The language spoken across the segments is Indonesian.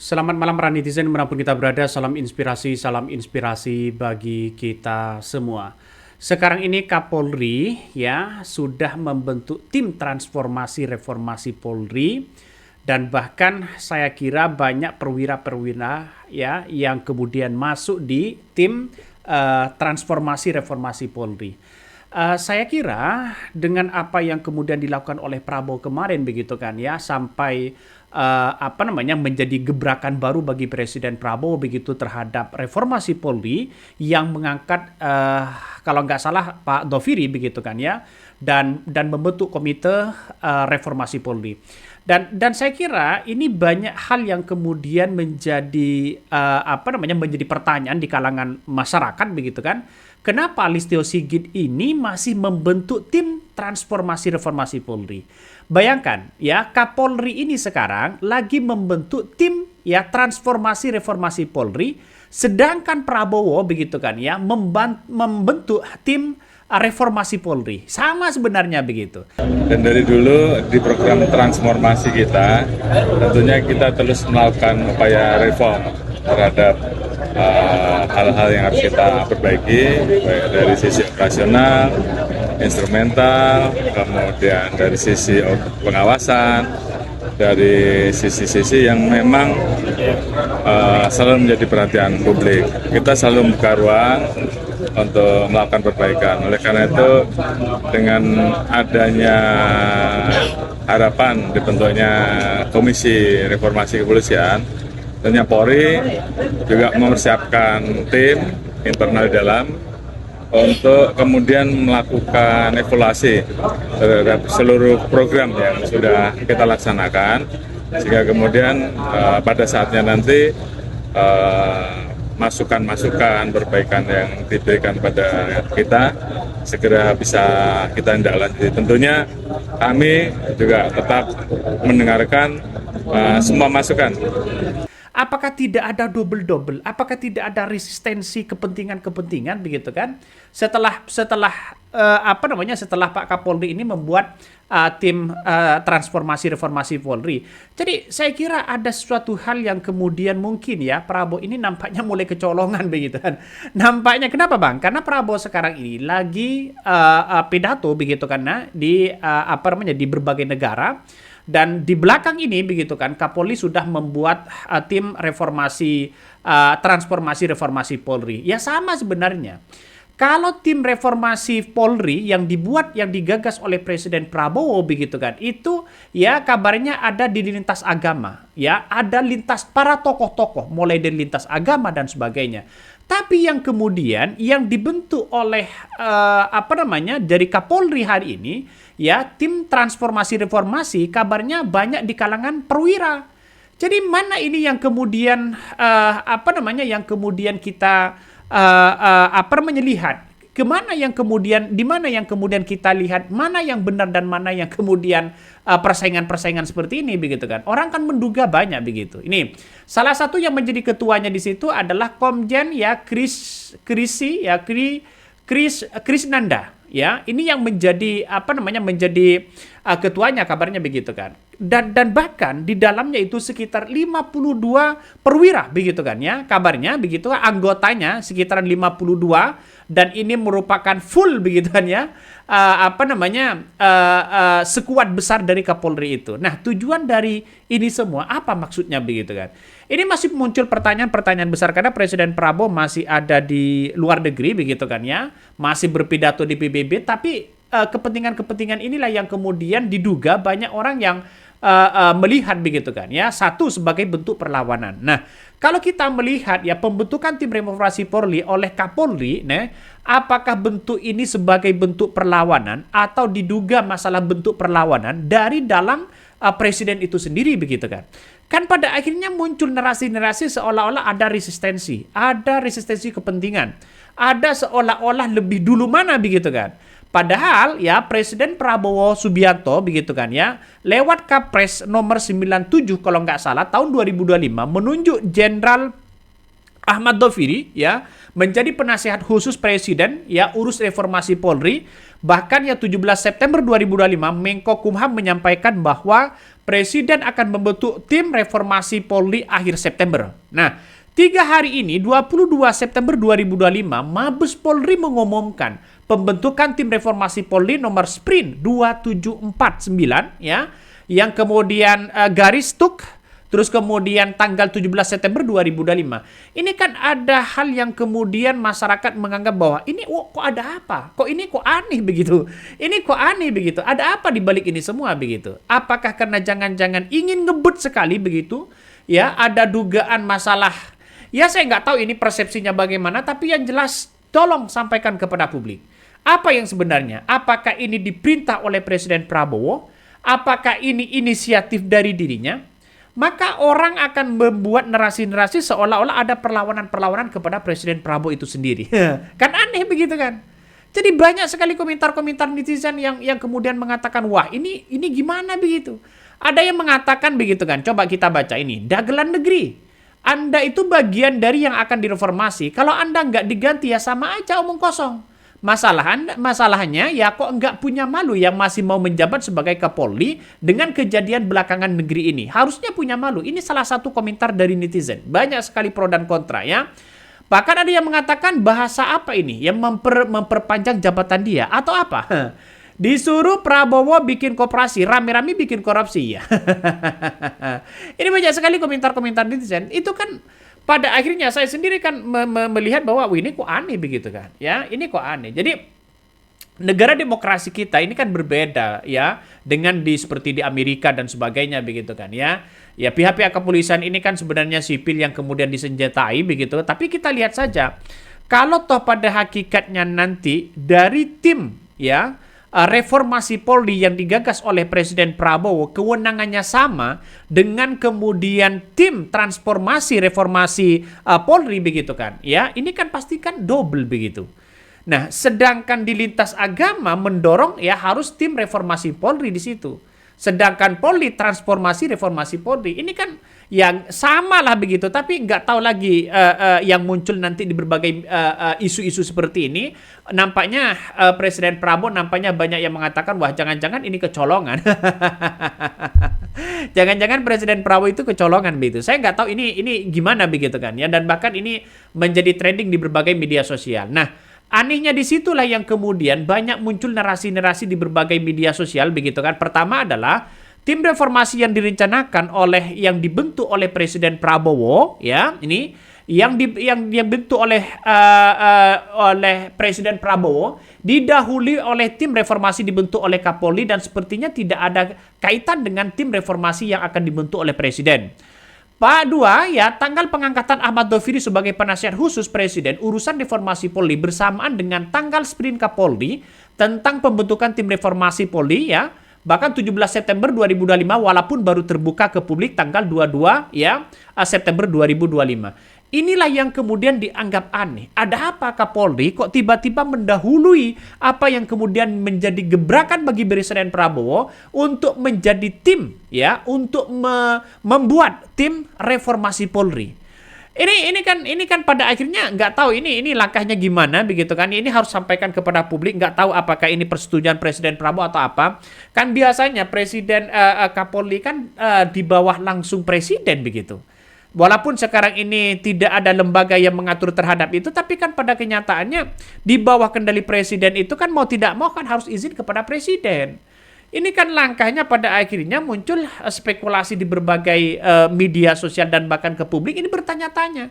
Selamat malam para netizen dimanapun kita berada, salam inspirasi bagi kita semua. Sekarang ini Kapolri ya sudah membentuk tim transformasi reformasi Polri dan bahkan saya kira banyak perwira-perwira ya yang kemudian masuk di tim transformasi reformasi Polri. Saya kira dengan apa yang kemudian dilakukan oleh Prabowo kemarin begitu kan ya sampai menjadi gebrakan baru bagi Presiden Prabowo begitu terhadap reformasi Polri yang mengangkat kalau nggak salah Pak Doviri begitu kan ya dan membentuk komite reformasi Polri. Dan saya kira ini banyak hal yang kemudian menjadi menjadi pertanyaan di kalangan masyarakat begitu kan. Kenapa Listio Sigit ini masih membentuk tim transformasi reformasi Polri? Bayangkan ya, Kapolri ini sekarang lagi membentuk tim ya transformasi reformasi Polri, sedangkan Prabowo begitu kan ya membentuk tim reformasi Polri. Sama sebenarnya begitu. Dan dari dulu di program transformasi kita, tentunya kita terus melakukan upaya reform terhadap hal-hal yang harus kita perbaiki, baik dari sisi operasional, instrumental, kemudian dari sisi pengawasan, dari sisi-sisi yang memang selalu menjadi perhatian publik. Kita selalu membuka ruang untuk melakukan perbaikan. Oleh karena itu, dengan adanya harapan dibentuknya Komisi Reformasi Kepolisian, tentunya Polri juga mempersiapkan tim internal di dalam untuk kemudian melakukan evaluasi terhadap seluruh program yang sudah kita laksanakan, sehingga kemudian pada saatnya nanti masukan-masukan perbaikan yang diberikan pada kita segera bisa kita tindak-lanjuti. Tentunya kami juga tetap mendengarkan semua masukan. Apakah tidak ada double-double? Apakah tidak ada resistensi kepentingan-kepentingan begitu kan? Setelah Pak Kapolri ini membuat tim transformasi reformasi Polri. Jadi saya kira ada suatu hal yang kemudian mungkin ya Prabowo ini nampaknya mulai kecolongan begitu kan. Nampaknya kenapa Bang? Karena Prabowo sekarang ini lagi pidato begitu kan di di berbagai negara. Dan di belakang ini begitu kan Kapolri sudah membuat tim reformasi transformasi reformasi Polri. Ya sama sebenarnya. Kalau tim reformasi Polri yang digagas oleh Presiden Prabowo begitu kan, itu ya kabarnya ada di lintas agama, ya ada lintas para tokoh-tokoh, mulai dari lintas agama dan sebagainya. Tapi yang kemudian yang dibentuk oleh dari Kapolri hari ini, ya tim transformasi reformasi kabarnya banyak di kalangan perwira. Jadi mana ini yang kemudian yang kemudian kita lihat kemana yang kemudian di mana yang kemudian kita lihat mana yang benar dan mana yang kemudian persaingan-persaingan seperti ini begitu kan. Orang kan menduga banyak begitu. Ini salah satu yang menjadi ketuanya di situ adalah Komjen ya Krisnanda ya. Ini yang menjadi ketuanya kabarnya begitu kan. Dan bahkan di dalamnya itu sekitar 52 perwira begitu kan ya. Kabarnya begitu anggotanya sekitaran 52 dan ini merupakan full begitu kan ya. Sekuat besar dari Kapolri itu. Nah, tujuan dari ini semua apa maksudnya begitu kan? Ini masih muncul pertanyaan-pertanyaan besar karena Presiden Prabowo masih ada di luar negeri begitu kan ya. Masih berpidato di PBB tapi kepentingan-kepentingan inilah yang kemudian diduga banyak orang yang melihat begitu kan ya, satu sebagai bentuk perlawanan. Nah, kalau kita melihat ya pembentukan tim reformasi Polri oleh Kapolri, apakah bentuk ini sebagai bentuk perlawanan atau diduga masalah bentuk perlawanan dari dalam presiden itu sendiri begitu kan? Kan pada akhirnya muncul narasi-narasi seolah-olah ada resistensi kepentingan, ada seolah-olah lebih dulu mana begitu kan? Padahal ya Presiden Prabowo Subianto begitu kan ya lewat Kapres nomor 97 kalau nggak salah tahun 2025 menunjuk Jenderal Ahmad Doviri ya menjadi penasihat khusus presiden ya urus reformasi Polri. Bahkan ya 17 September 2025 Menko Kumham menyampaikan bahwa presiden akan membentuk tim reformasi Polri akhir September. Nah, 3 hari ini 22 September 2025 Mabes Polri mengumumkan pembentukan tim reformasi Polri nomor Sprint 2749 ya yang kemudian garis tuk. Terus kemudian tanggal 17 September 2025. Ini kan ada hal yang kemudian masyarakat menganggap bahwa ini kok ada apa? Kok ini kok aneh begitu? Ini kok aneh begitu? Ada apa di balik ini semua begitu? Apakah karena jangan-jangan ingin ngebut sekali begitu? Ya, ada dugaan masalah. Ya, saya nggak tahu ini persepsinya bagaimana, tapi yang jelas tolong sampaikan kepada publik. Apa yang sebenarnya? Apakah ini diperintah oleh Presiden Prabowo? Apakah ini inisiatif dari dirinya? Maka orang akan membuat narasi-narasi seolah-olah ada perlawanan-perlawanan kepada Presiden Prabowo itu sendiri. Kan aneh begitu kan? Jadi banyak sekali komentar-komentar netizen yang kemudian mengatakan, wah ini gimana begitu? Ada yang mengatakan begitu kan, coba kita baca ini. Dagelan negeri, Anda itu bagian dari yang akan direformasi. Kalau Anda nggak diganti ya sama aja omong kosong. Masalahnya ya kok nggak punya malu yang masih mau menjabat sebagai Kapolri dengan kejadian belakangan negeri ini. Harusnya punya malu. Ini salah satu komentar dari netizen. Banyak sekali pro dan kontra ya. Bahkan ada yang mengatakan bahasa apa ini yang memperpanjang jabatan dia atau apa? Disuruh Prabowo bikin koperasi, rame-rame bikin korupsi ya. Ini banyak sekali komentar-komentar netizen. Itu kan pada akhirnya saya sendiri kan melihat bahwa ini kok aneh begitu kan. Ya, ini kok aneh. Jadi negara demokrasi kita ini kan berbeda ya dengan seperti di Amerika dan sebagainya begitu kan ya. Ya pihak-pihak kepolisian ini kan sebenarnya sipil yang kemudian disenjatai begitu. Tapi kita lihat saja kalau toh pada hakikatnya nanti dari tim ya reformasi Polri yang digagas oleh Presiden Prabowo kewenangannya sama dengan kemudian tim transformasi reformasi Polri begitu kan ya, ini kan pasti kan double begitu. Nah, sedangkan di lintas agama mendorong ya harus tim reformasi Polri di situ. Sedangkan Polri transformasi reformasi Polri ini kan yang sama lah begitu, tapi nggak tahu lagi yang muncul nanti di berbagai isu-isu seperti ini. Nampaknya Presiden Prabowo nampaknya banyak yang mengatakan wah jangan-jangan ini kecolongan. Jangan-jangan Presiden Prabowo itu kecolongan begitu. Saya nggak tahu ini gimana begitu kan ya, dan bahkan ini menjadi trending di berbagai media sosial. Nah, anehnya disitulah yang kemudian banyak muncul narasi-narasi di berbagai media sosial begitu kan. Pertama adalah tim reformasi yang direncanakan yang dibentuk oleh Presiden Prabowo ya, ini yang dibentuk oleh Presiden Prabowo didahului oleh tim reformasi dibentuk oleh Kapolri dan sepertinya tidak ada kaitan dengan tim reformasi yang akan dibentuk oleh Presiden. Pak 2 ya, tanggal pengangkatan Ahmad Doviri sebagai penasihat khusus Presiden urusan reformasi Polri bersamaan dengan tanggal sprint Kapolri tentang pembentukan tim reformasi Polri ya. Bahkan 17 September 2025 walaupun baru terbuka ke publik tanggal 22 ya September 2025. Inilah yang kemudian dianggap aneh. Ada apa Kapolri kok tiba-tiba mendahului apa yang kemudian menjadi gebrakan bagi Presiden Prabowo untuk menjadi tim ya, untuk membuat tim reformasi Polri. Ini kan pada akhirnya nggak tahu ini langkahnya gimana begitu kan. Ini harus sampaikan kepada publik, nggak tahu apakah ini persetujuan Presiden Prabowo atau apa. Kan biasanya Presiden Kapolri kan di bawah langsung Presiden begitu. Walaupun sekarang ini tidak ada lembaga yang mengatur terhadap itu, tapi kan pada kenyataannya di bawah kendali Presiden itu kan mau tidak mau kan harus izin kepada Presiden. Ini kan langkahnya pada akhirnya muncul spekulasi di berbagai media sosial dan bahkan ke publik ini bertanya-tanya.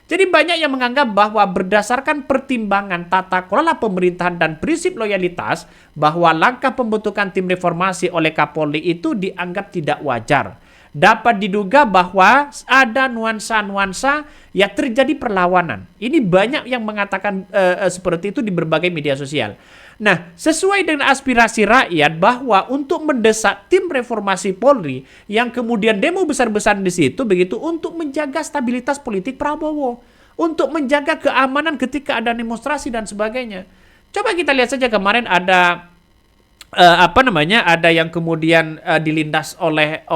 Jadi banyak yang menganggap bahwa berdasarkan pertimbangan tata kelola pemerintahan dan prinsip loyalitas bahwa langkah pembentukan tim reformasi oleh Kapolri itu dianggap tidak wajar. Dapat diduga bahwa ada nuansa-nuansa ya terjadi perlawanan. Ini banyak yang mengatakan seperti itu di berbagai media sosial. Nah, sesuai dengan aspirasi rakyat bahwa untuk mendesak tim reformasi Polri yang kemudian demo besar-besaran di situ begitu untuk menjaga stabilitas politik Prabowo, untuk menjaga keamanan ketika ada demonstrasi dan sebagainya. Coba kita lihat saja kemarin ada ada yang kemudian dilindas oleh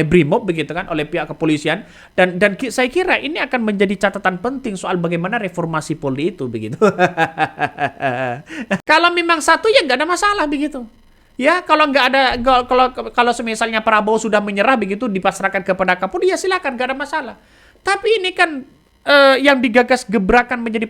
Brimob begitu kan, oleh pihak kepolisian, dan saya kira ini akan menjadi catatan penting soal bagaimana reformasi Polri itu begitu. Kalau memang satu ya nggak ada masalah begitu. Ya, kalau nggak ada, kalau semisalnya Prabowo sudah menyerah begitu dipasrahkan kepada Kapolri, ya silakan, nggak ada masalah. Tapi ini kan yang digagas gebrakan menjadi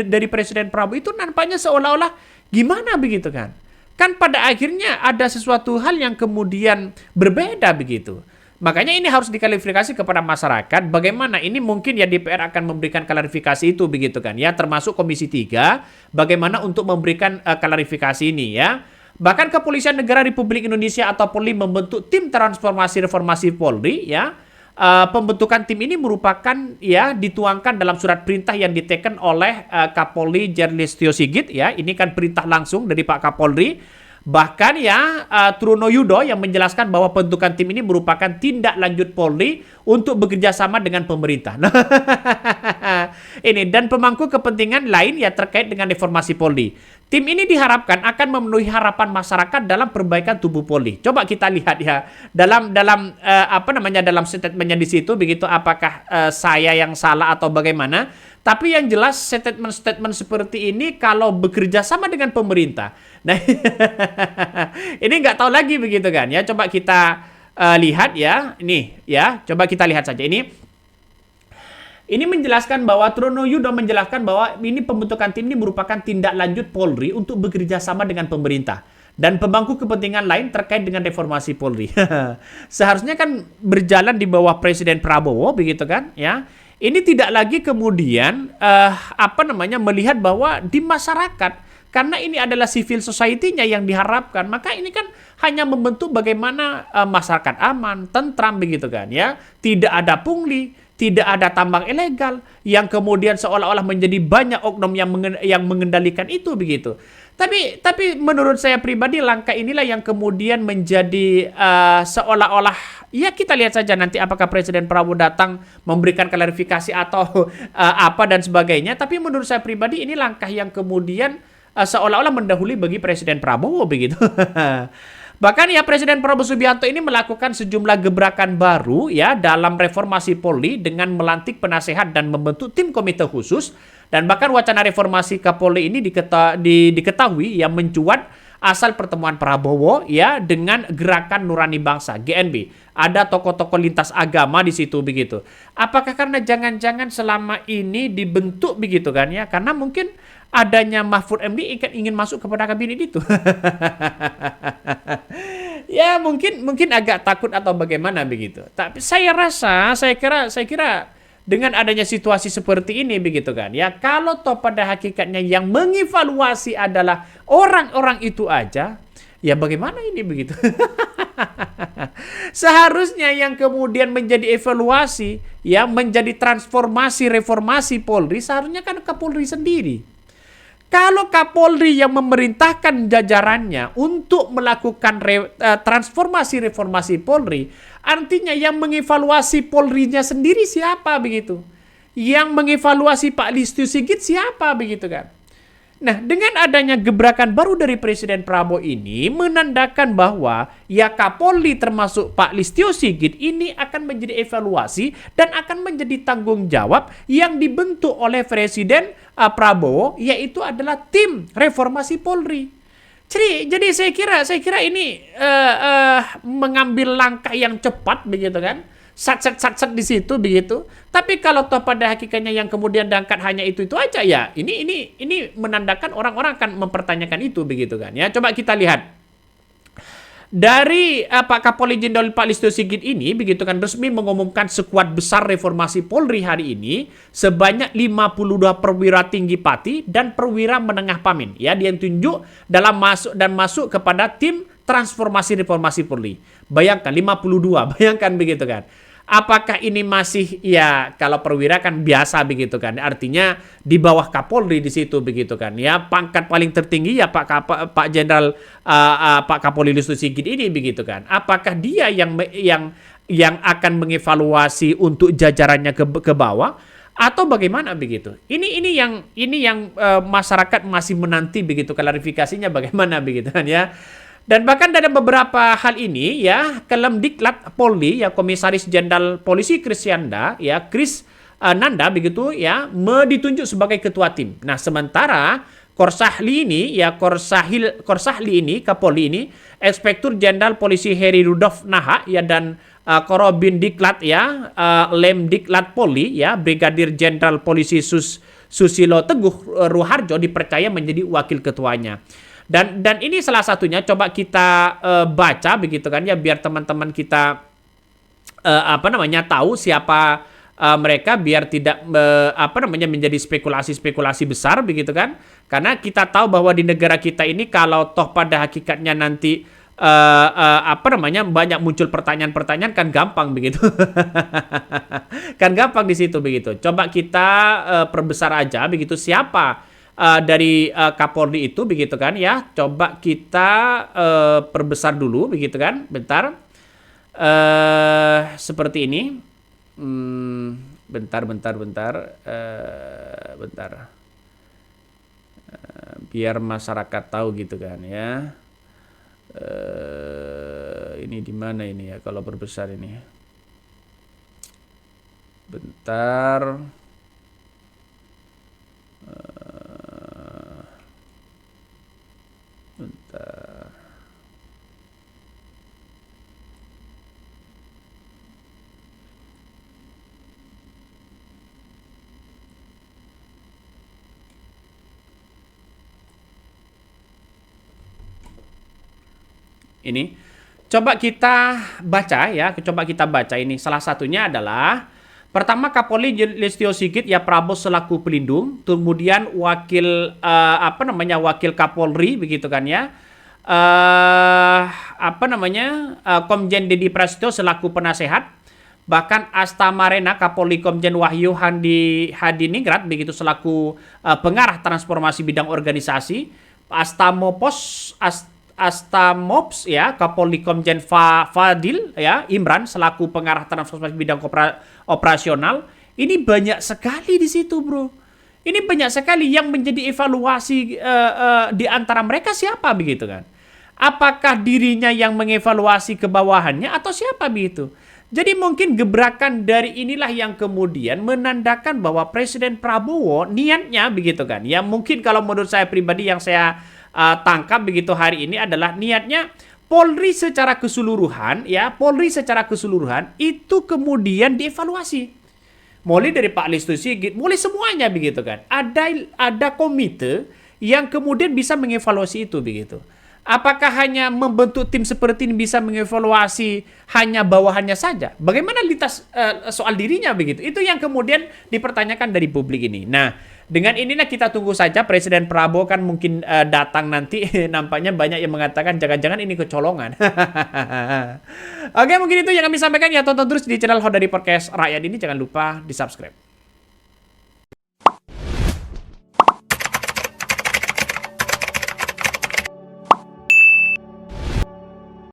dari Presiden Prabowo itu nampaknya seolah-olah gimana begitu kan? Kan pada akhirnya ada sesuatu hal yang kemudian berbeda begitu. Makanya ini harus diklarifikasi kepada masyarakat bagaimana ini mungkin ya DPR akan memberikan klarifikasi itu begitu kan ya, termasuk Komisi 3 bagaimana untuk memberikan klarifikasi ini ya. Bahkan Kepolisian Negara Republik Indonesia atau Polri membentuk tim transformasi reformasi Polri ya. Pembentukan tim ini merupakan ya dituangkan dalam surat perintah yang diteken oleh Kapolri Jenderal Listio Sigit ya. Ini kan perintah langsung dari Pak Kapolri. Bahkan ya Truno Yudo yang menjelaskan bahwa pembentukan tim ini merupakan tindak lanjut Polri untuk bekerja sama dengan pemerintah. Ini dan pemangku kepentingan lain ya terkait dengan reformasi Polri. Tim ini diharapkan akan memenuhi harapan masyarakat dalam perbaikan tubuh Polri. Coba kita lihat ya dalam dalam statementnya di situ begitu, apakah saya yang salah atau bagaimana? Tapi yang jelas statement seperti ini kalau bekerja sama dengan pemerintah. Nah, ini nggak tahu lagi begitu kan ya. Coba kita lihat ya. Ini ya, coba kita lihat saja ini. Ini menjelaskan bahwa Truno Yudo menjelaskan bahwa ini pembentukan tim ini merupakan tindak lanjut Polri untuk bekerja sama dengan pemerintah dan pemangku kepentingan lain terkait dengan reformasi Polri. Seharusnya kan berjalan di bawah Presiden Prabowo begitu kan ya. Ini tidak lagi kemudian melihat bahwa di masyarakat, karena ini adalah civil society-nya yang diharapkan, maka ini kan hanya membentuk bagaimana masyarakat aman, tentram begitu kan ya. Tidak ada pungli, tidak ada tambang ilegal yang kemudian seolah-olah menjadi banyak oknum yang mengendalikan itu begitu. Tapi menurut saya pribadi langkah inilah yang kemudian menjadi seolah-olah ya kita lihat saja nanti apakah Presiden Prabowo datang memberikan klarifikasi atau apa dan sebagainya. Tapi menurut saya pribadi ini langkah yang kemudian seolah-olah mendahului bagi Presiden Prabowo begitu. Bahkan ya Presiden Prabowo Subianto ini melakukan sejumlah gebrakan baru ya dalam reformasi Polri dengan melantik penasehat dan membentuk tim komite khusus, dan bahkan wacana reformasi Kapolri ini diketahui yang mencuat asal pertemuan Prabowo ya dengan Gerakan Nurani Bangsa GNB. Ada tokoh-tokoh lintas agama di situ begitu. Apakah karena jangan-jangan selama ini dibentuk begitu kan ya? Karena mungkin adanya Mahfud MD ingin masuk kepada kabinet itu. Ya mungkin agak takut atau bagaimana begitu. Tapi saya kira dengan adanya situasi seperti ini begitu kan ya, kalau toh pada hakikatnya yang mengevaluasi adalah orang-orang itu aja, ya bagaimana ini begitu? Seharusnya yang kemudian menjadi evaluasi ya menjadi transformasi reformasi Polri seharusnya kan Kapolri sendiri. Kalau Kapolri yang memerintahkan jajarannya untuk melakukan transformasi reformasi Polri, artinya yang mengevaluasi Polri-nya sendiri siapa begitu? Yang mengevaluasi Pak Listio Sigit siapa begitu kan? Nah, dengan adanya gebrakan baru dari Presiden Prabowo ini menandakan bahwa ya Kapolri termasuk Pak Listio Sigit ini akan menjadi evaluasi dan akan menjadi tanggung jawab yang dibentuk oleh Presiden Prabowo, yaitu adalah tim reformasi Polri. Jadi saya kira ini mengambil langkah yang cepat begitu kan. Sat di situ begitu. Tapi kalau toh pada hakikatnya yang kemudian diangkat hanya itu aja ya, ini menandakan orang-orang akan mempertanyakan itu begitu kan ya. Coba kita lihat dari Pak Kapolri Jenderal Pak Listio Sigit ini begitu kan resmi mengumumkan skuad besar reformasi Polri hari ini sebanyak 52 perwira tinggi Pati dan perwira menengah Pamin ya, dia tunjuk dalam masuk kepada tim transformasi reformasi Polri. Bayangkan 52, bayangkan begitu kan. Apakah ini masih ya kalau perwira kan biasa begitu kan. Artinya di bawah Kapolri di situ begitu kan. Ya pangkat paling tertinggi ya Pak Jenderal Pak Kapolri Listio Sigit ini begitu kan. Apakah dia yang akan mengevaluasi untuk jajarannya ke bawah atau bagaimana begitu? Ini yang masyarakat masih menanti begitu klarifikasinya bagaimana begitu kan ya. Dan bahkan dalam beberapa hal ini ya, Kelemdiklat Polri ya, Komisaris Jenderal Polisi Krisyanda ya, Kris Nanda begitu ya, ditunjuk sebagai ketua tim. Nah, sementara Korsahli ini ya, Korsahli ini, Kapolri ini, Inspektur Jenderal Polisi Heri Rudolf Naha ya, dan Korobin Diklat ya, Lem Diklat Polri ya, Brigadir Jenderal Polisi Susilo Teguh Ruharjo dipercaya menjadi wakil ketuanya. Dan ini salah satunya, coba kita baca begitu kan ya, biar teman-teman kita tahu siapa mereka, biar tidak menjadi spekulasi-spekulasi besar begitu kan. Karena kita tahu bahwa di negara kita ini kalau toh pada hakikatnya nanti banyak muncul pertanyaan-pertanyaan, kan gampang begitu. Kan gampang di situ begitu. Coba kita perbesar aja begitu siapa dari Kapolri itu begitu kan ya. Coba kita perbesar dulu begitu kan. Bentar. Seperti ini. Bentar. Biar masyarakat tahu gitu kan ya. Ini di mana ini ya kalau perbesar ini. Bentar. Ini coba kita baca ya, ini. Salah satunya adalah pertama, Kapolri Listio Sigit ya Prabowo selaku pelindung, kemudian wakil wakil Kapolri begitu kan ya. Komjen Dedi Prasetyo selaku penasehat, bahkan Astamarena Kapolri Komjen Wahyu Hadiningrat begitu selaku pengarah transformasi bidang organisasi, Astamops ya Kapolri Komjen Fadil ya Imran selaku pengarah transformasi bidang operasional. Ini banyak sekali di situ, bro. Ini banyak sekali yang menjadi evaluasi di antara mereka siapa begitu kan? Apakah dirinya yang mengevaluasi ke bawahannya atau siapa begitu? Jadi mungkin gebrakan dari inilah yang kemudian menandakan bahwa Presiden Prabowo niatnya begitu kan. Ya mungkin kalau menurut saya pribadi yang saya tangkap begitu hari ini adalah niatnya Polri secara keseluruhan itu kemudian dievaluasi. Mulai dari Pak Listio Sigit, mulai semuanya begitu kan. Ada komite yang kemudian bisa mengevaluasi itu begitu. Apakah hanya membentuk tim seperti ini bisa mengevaluasi hanya bawahannya saja? Bagaimana lintas soal dirinya begitu? Itu yang kemudian dipertanyakan dari publik ini. Nah, dengan inilah kita tunggu saja. Presiden Prabowo kan mungkin datang nanti. Nampaknya banyak yang mengatakan jangan-jangan ini kecolongan. Oke, mungkin itu yang kami sampaikan ya. Tonton terus di channel Hodari Podcast Rakyat ini. Jangan lupa di subscribe.